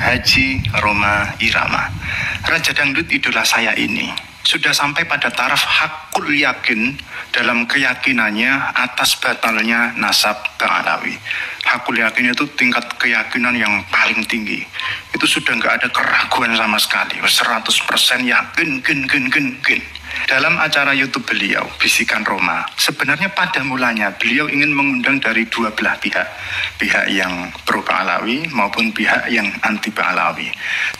Haji Rhoma Irama. Raja dangdut idola saya ini sudah sampai pada taraf hakul yakin dalam keyakinannya atas batalnya nasab Ba'alawi. Hakul yakin itu tingkat keyakinan yang paling tinggi. Itu sudah nggak ada keraguan sama sekali. 100% yakin, kin. Dalam acara YouTube beliau, Bisikan Roma, sebenarnya pada mulanya beliau ingin mengundang dari dua belah pihak. Pihak yang pro Ba'alawi maupun pihak yang anti Ba'alawi.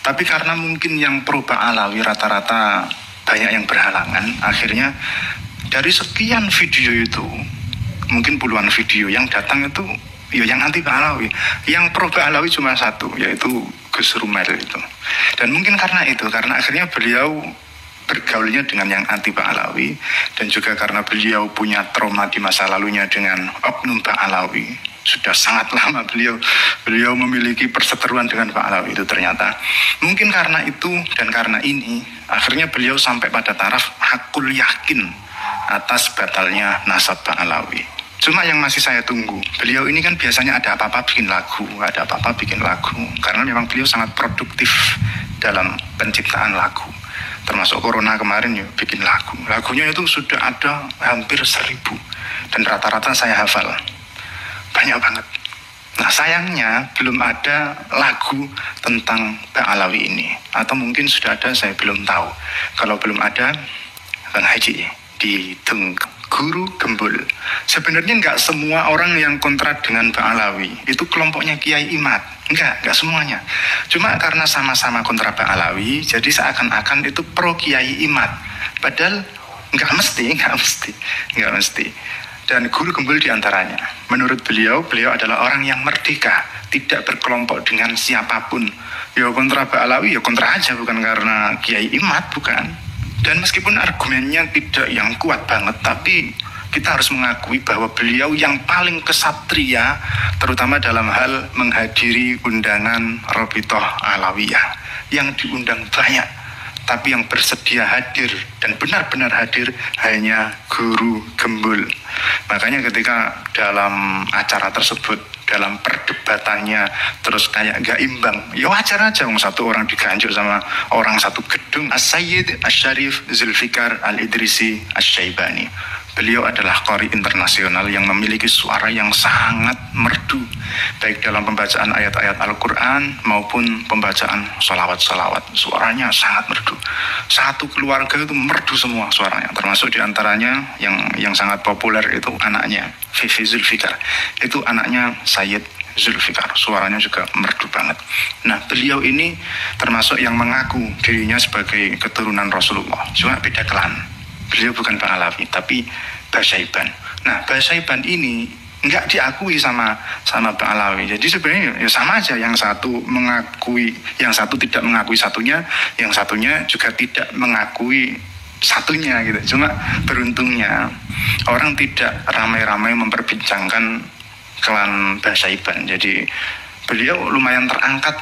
Tapi karena mungkin yang pro Ba'alawi rata-rata banyak yang berhalangan, akhirnya dari sekian video itu, mungkin puluhan video yang datang itu ya yang anti Ba'alawi. Yang pro Ba'alawi cuma satu, yaitu Gus Rumel itu. Dan mungkin karena akhirnya beliau bergaulnya dengan yang anti Ba'alawi, dan juga karena beliau punya trauma di masa lalunya dengan oknum Ba'alawi. Sudah sangat lama beliau memiliki perseteruan dengan Ba'alawi itu ternyata. Mungkin karena itu dan karena ini, akhirnya beliau sampai pada taraf hakul yakin atas batalnya nasab Ba'alawi. Cuma yang masih saya tunggu, beliau ini kan biasanya ada apa-apa bikin lagu, karena memang beliau sangat produktif dalam penciptaan lagu. Termasuk Corona kemarin ya bikin lagu. Lagunya itu sudah ada hampir 1000 dan rata-rata saya hafal. Banyak banget. Nah sayangnya belum ada lagu tentang Ba'alawi ini. Atau mungkin sudah ada, saya belum tahu. Kalau belum ada, Bang Haji di Guru Gembul. Sebenarnya nggak semua orang yang kontra dengan Ba'alawi itu kelompoknya Kiai Imad. Nggak semuanya. Cuma karena sama-sama kontra Ba'alawi, jadi seakan-akan itu pro Kiai Imad. Padahal nggak mesti. Dan Guru Gembul diantaranya. Menurut beliau adalah orang yang merdeka, tidak berkelompok dengan siapapun. Ya kontra Ba'alawi, ya kontra aja, bukan karena Kiai Imad, bukan. Dan meskipun argumennya tidak yang kuat banget, tapi kita harus mengakui bahwa beliau yang paling kesatria, terutama dalam hal menghadiri undangan Robitoh Alawiyah. Yang diundang banyak, tapi yang bersedia hadir dan benar-benar hadir hanya Guru Gembul. Makanya ketika dalam acara tersebut, dalam perdebatannya terus kayak gak imbang, ya wajar aja, satu orang diganjuk sama orang satu gedung. As-Sayyid Asy-Syarif Zulfikar Al-Idrisi Asy-Syaibani. Beliau adalah qori internasional yang memiliki suara yang sangat merdu, baik dalam pembacaan ayat-ayat Al-Quran maupun pembacaan sholawat-sholawat. Suaranya sangat merdu. Satu keluarga itu merdu semua suaranya, termasuk diantaranya yang sangat populer itu anaknya, Vivi Zulfikar. Itu anaknya Sayyid Zulfikar, suaranya juga merdu banget. Nah, beliau ini termasuk yang mengaku dirinya sebagai keturunan Rasulullah, cuma beda klan. Beliau bukan Ba'alawi, tapi Basyaiban. Nah, Basyaiban ini nggak diakui sama Ba'alawi. Jadi sebenarnya ya sama aja, yang satu mengakui, yang satu tidak mengakui satunya, yang satunya juga tidak mengakui satunya gitu. Cuma beruntungnya orang tidak ramai-ramai memperbincangkan klan Basyaiban. Jadi beliau lumayan terangkat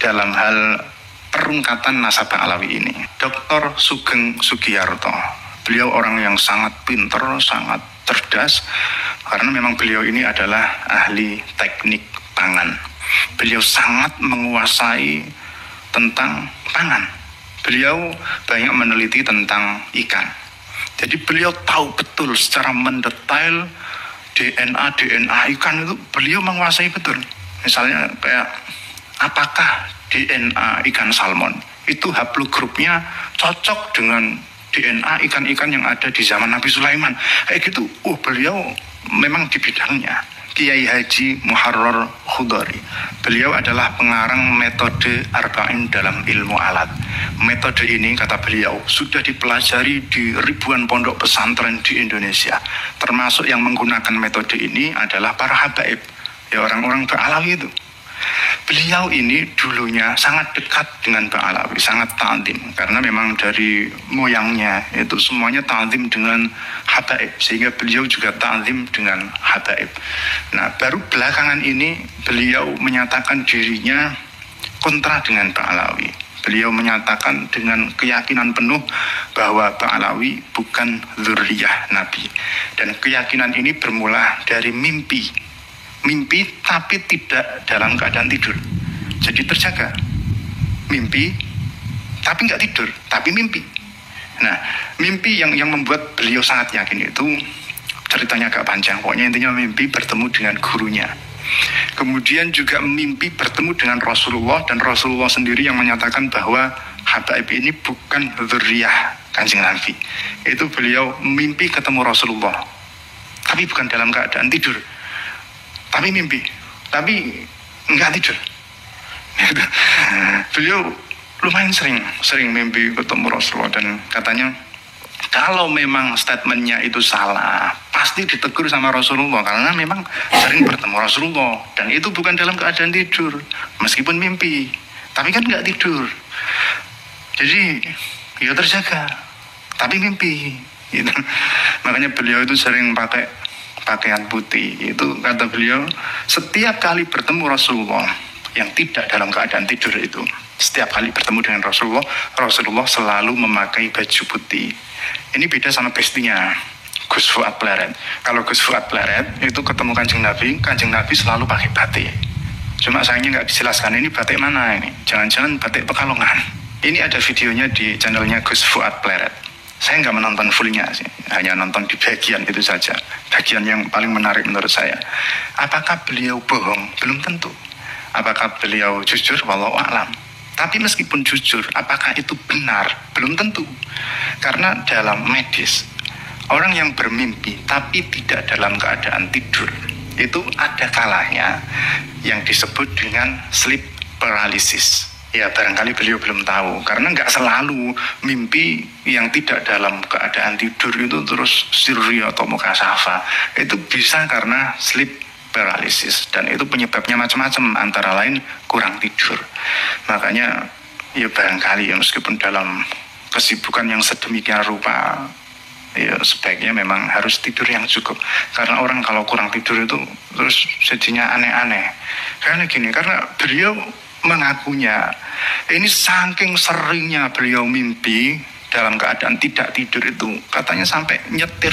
dalam hal perungkatan nasab Ba'alawi ini. Dr. Sugeng Sugiyarto. Beliau orang yang sangat pintar, sangat cerdas, karena memang beliau ini adalah ahli teknik pangan. Beliau sangat menguasai tentang pangan. Beliau banyak meneliti tentang ikan. Jadi beliau tahu betul secara mendetail DNA ikan itu beliau menguasai betul. Misalnya kayak apakah DNA ikan salmon itu haplogrupnya cocok dengan DNA ikan-ikan yang ada di zaman Nabi Sulaiman. Kayak gitu. Beliau memang di bidangnya. Kiai Haji Muharrar Khudari. Beliau adalah pengarang metode Arba'in dalam ilmu alat. Metode ini, kata beliau, sudah dipelajari di ribuan pondok pesantren di Indonesia. Termasuk yang menggunakan metode ini adalah para habaib, ya orang-orang Ba'alawi itu. Beliau ini dulunya sangat dekat dengan Ba'alawi, sangat ta'zim, karena memang dari moyangnya itu semuanya ta'zim dengan habaib, sehingga beliau juga ta'zim dengan habaib. Nah, baru belakangan ini beliau menyatakan dirinya kontra dengan Ba'alawi. Beliau menyatakan dengan keyakinan penuh bahwa Ba'alawi bukan dzurriyyah Nabi. Dan keyakinan ini bermula dari mimpi tapi tidak dalam keadaan tidur. Jadi terjaga. mimpi, tapi nggak tidur, tapi mimpi. Nah, mimpi yang membuat beliau sangat yakin itu ceritanya agak panjang. Pokoknya intinya mimpi bertemu dengan gurunya. Kemudian juga mimpi bertemu dengan Rasulullah, dan Rasulullah sendiri yang menyatakan bahwa Habaib ini bukan dzurriyyah Kanjeng Nabi. Itu beliau mimpi ketemu Rasulullah, tapi bukan dalam keadaan tidur, tapi mimpi, tapi enggak tidur. Beliau lumayan sering mimpi ketemu Rasulullah, dan katanya kalau memang statementnya itu salah, pasti ditegur sama Rasulullah, karena memang sering bertemu Rasulullah, dan itu bukan dalam keadaan tidur, meskipun mimpi, tapi kan nggak tidur. Jadi ya terjaga, tapi mimpi gitu. Makanya beliau itu sering pakai pakaian putih. Itu kata beliau, setiap kali bertemu Rasulullah yang tidak dalam keadaan tidur itu, setiap kali bertemu dengan Rasulullah, Rasulullah selalu memakai baju putih. Ini beda sama bestinya Gus Fuad Pleret. Kalau Gus Fuad Pleret itu ketemu Kanjeng Nabi selalu pakai batik. Cuma sayangnya nggak dijelaskan ini batik mana ini. Jangan-jangan batik Pekalongan. Ini ada videonya di channelnya Gus Fuad Pleret. Saya nggak menonton fullnya sih, hanya nonton di bagian itu saja. Bagian yang paling menarik menurut saya. Apakah beliau bohong? Belum tentu. Apakah beliau jujur? Wallahu a'lam. Tapi meskipun jujur, apakah itu benar? Belum tentu. Karena dalam medis, orang yang bermimpi tapi tidak dalam keadaan tidur, itu ada kalanya yang disebut dengan sleep paralysis. Ya barangkali beliau belum tahu, karena nggak selalu mimpi yang tidak dalam keadaan tidur itu terus sirri atau mukasafa. Itu bisa karena sleep paralysis, dan itu penyebabnya macam-macam, antara lain kurang tidur. Makanya ya barangkali ya meskipun dalam kesibukan yang sedemikian rupa, ya sebaiknya memang harus tidur yang cukup. Karena orang kalau kurang tidur itu terus jadinya aneh-aneh. Karena beliau mengakunya ini saking seringnya beliau mimpi dalam keadaan tidak tidur itu, katanya sampai nyetir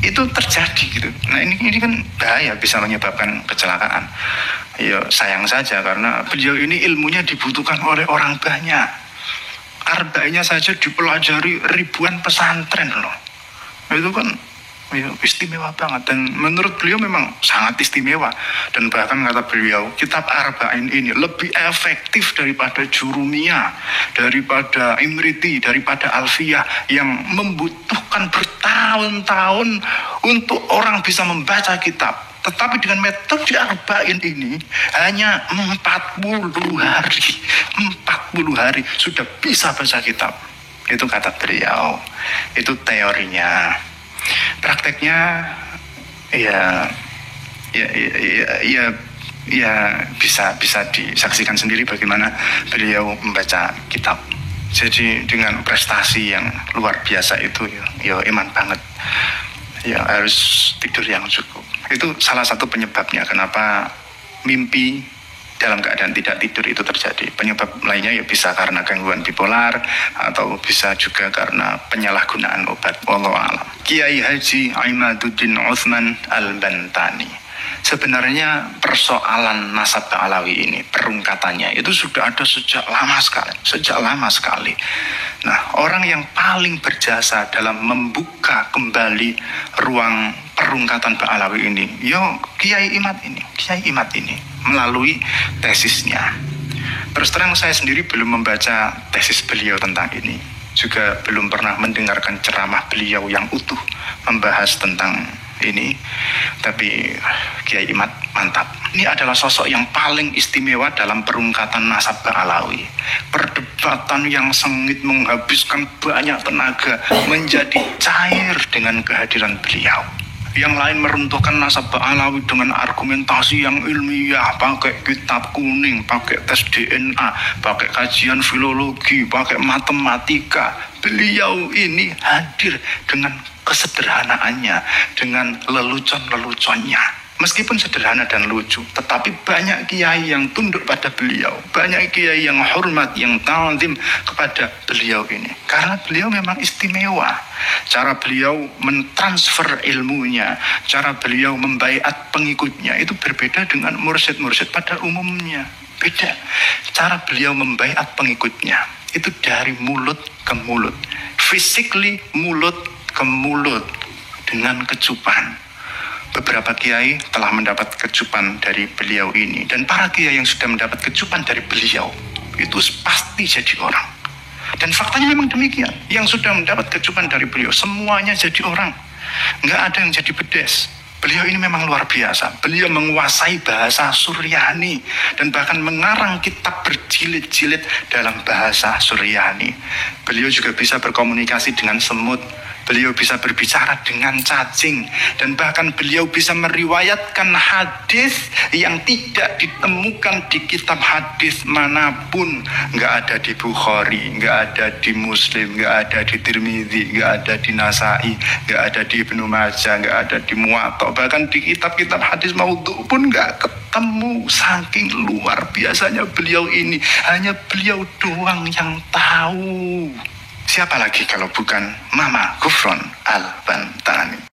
itu terjadi gitu. Nah ini kan bahaya, bisa menyebabkan kecelakaan. Ya sayang saja karena beliau ini ilmunya dibutuhkan oleh orang banyak. Arba'innya saja dipelajari ribuan pesantren loh. Itu kan ya, istimewa banget, dan menurut beliau memang sangat istimewa. Dan bahkan kata beliau, kitab Arba'in ini lebih efektif daripada Jurumiyah, daripada Imriti, daripada Alfiyah yang membutuhkan bertahun-tahun untuk orang bisa membaca kitab. Tetapi dengan metode Arba'in ini hanya 40 hari sudah bisa baca kitab. Itu kata beliau, itu teorinya. Prakteknya ya bisa disaksikan sendiri bagaimana beliau membaca kitab. Jadi dengan prestasi yang luar biasa itu ya iman banget. Ya harus tidur yang cukup. Itu salah satu penyebabnya kenapa mimpi dalam keadaan tidak tidur itu terjadi. Penyebab lainnya ya bisa karena gangguan bipolar, atau bisa juga karena penyalahgunaan obat. Wallahu a'lam. Kiai Haji Imaduddin Utsman Al-Bantani. Sebenarnya persoalan nasab Alawi ini, perungkatannya itu sudah ada sejak lama sekali. Nah, orang yang paling berjasa dalam membuka kembali ruang perungkatan Ba'alawi ini, Kiai Imad ini melalui tesisnya. Terus terang saya sendiri belum membaca tesis beliau tentang ini, juga belum pernah mendengarkan ceramah beliau yang utuh membahas tentang ini. Tapi Kiai Imad mantap. Ini adalah sosok yang paling istimewa dalam perungkatan nasab Ba'alawi. Perdebatan yang sengit menghabiskan banyak tenaga menjadi cair dengan kehadiran beliau. Yang lain meruntuhkan nasab Ba'alawi dengan argumentasi yang ilmiah, pakai kitab kuning, pakai tes DNA, pakai kajian filologi, pakai matematika. Beliau ini hadir dengan kesederhanaannya, dengan lelucon-leluconnya. Meskipun sederhana dan lucu, tetapi banyak kiai yang tunduk pada beliau, banyak kiai yang hormat, yang ta'zim kepada beliau ini. Karena beliau memang istimewa. Cara beliau mentransfer ilmunya, cara beliau membaiat pengikutnya itu berbeda dengan mursyid-mursyid pada umumnya. Beda. Cara beliau membaiat pengikutnya itu dari mulut ke mulut, physically mulut ke mulut, dengan kecupan. Beberapa kiai telah mendapat kecupan dari beliau ini, dan para kiai yang sudah mendapat kecupan dari beliau itu pasti jadi orang. Dan faktanya memang demikian. Yang sudah mendapat kecupan dari beliau semuanya jadi orang, nggak ada yang jadi bedes. Beliau ini memang luar biasa. Beliau menguasai bahasa Suryani dan bahkan mengarang kitab berjilid-jilid dalam bahasa Suryani. Beliau juga bisa berkomunikasi dengan semut. Beliau bisa berbicara dengan cacing, dan bahkan beliau bisa meriwayatkan hadis yang tidak ditemukan di kitab hadis manapun. Nggak ada di Bukhari, nggak ada di Muslim, nggak ada di Tirmidzi, nggak ada di Nasai, nggak ada di Ibnu Majah, nggak ada di Muwatta. Bahkan di kitab-kitab hadis maudhu pun nggak ketemu. Saking luar biasanya beliau ini, hanya beliau doang yang tahu. Siapa lagi kalau bukan Mama Ghufron Al-Bantani.